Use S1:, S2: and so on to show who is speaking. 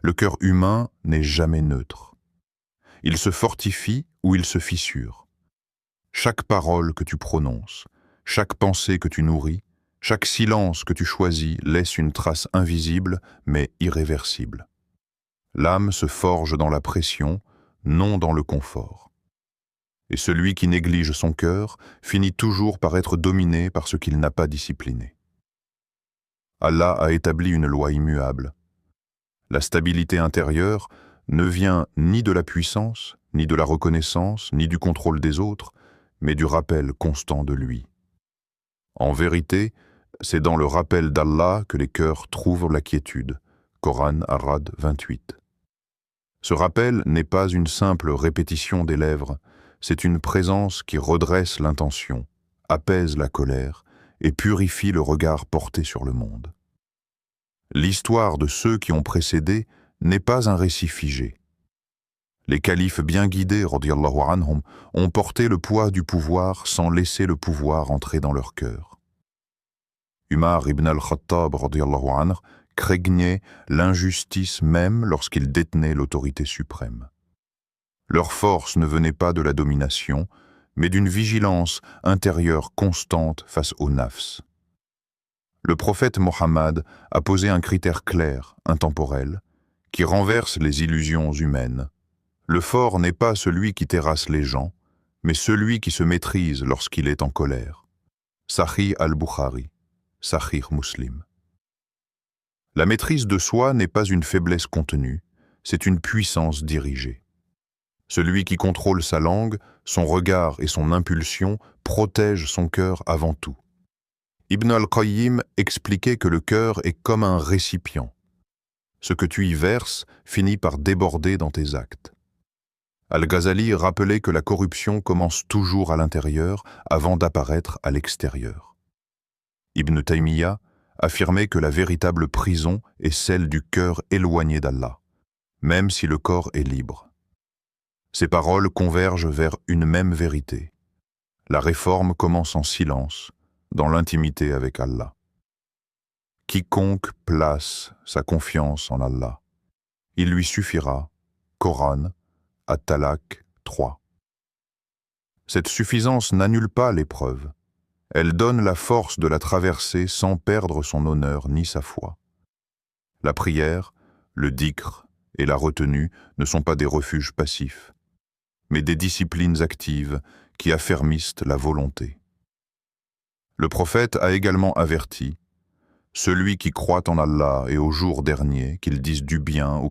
S1: Le cœur humain n'est jamais neutre. Il se fortifie ou il se fissure. Chaque parole que tu prononces, chaque pensée que tu nourris, chaque silence que tu choisis laisse une trace invisible mais irréversible. L'âme se forge dans la pression, non dans le confort. Et celui qui néglige son cœur finit toujours par être dominé par ce qu'il n'a pas discipliné. Allah a établi une loi immuable. La stabilité intérieure ne vient ni de la puissance, ni de la reconnaissance, ni du contrôle des autres, mais du rappel constant de lui. En vérité, c'est dans le rappel d'Allah que les cœurs trouvent la quiétude. Coran Ar-Ra'd 28. Ce rappel n'est pas une simple répétition des lèvres, c'est une présence qui redresse l'intention, apaise la colère et purifie le regard porté sur le monde. L'histoire de ceux qui ont précédé n'est pas un récit figé. Les califes bien guidés, radiyallahu anhum, ont porté le poids du pouvoir sans laisser le pouvoir entrer dans leur cœur. Umar ibn al-Khattab, radiyallahu anhu, craignait l'injustice même lorsqu'il détenait l'autorité suprême. Leur force ne venait pas de la domination, mais d'une vigilance intérieure constante face au nafs. Le prophète Mohammed a posé un critère clair, intemporel, qui renverse les illusions humaines. Le fort n'est pas celui qui terrasse les gens, mais celui qui se maîtrise lorsqu'il est en colère. Sahih al-Bukhari, Sahih Muslim. La maîtrise de soi n'est pas une faiblesse contenue, c'est une puissance dirigée. Celui qui contrôle sa langue, son regard et son impulsion protège son cœur avant tout. Ibn al-Qayyim expliquait que le cœur est comme un récipient. Ce que tu y verses finit par déborder dans tes actes. Al-Ghazali rappelait que la corruption commence toujours à l'intérieur avant d'apparaître à l'extérieur. Ibn Taymiyyah affirmait que la véritable prison est celle du cœur éloigné d'Allah, même si le corps est libre. Ces paroles convergent vers une même vérité. La réforme commence en silence, dans l'intimité avec Allah. Quiconque place sa confiance en Allah, il lui suffira. Coran, At-Talaq 3. Cette suffisance n'annule pas l'épreuve. Elle donne la force de la traverser sans perdre son honneur ni sa foi. La prière, le dhikr et la retenue ne sont pas des refuges passifs, mais des disciplines actives qui affermissent la volonté. Le prophète a également averti « Celui qui croit en Allah et au jour dernier, qu'il dise du bien ou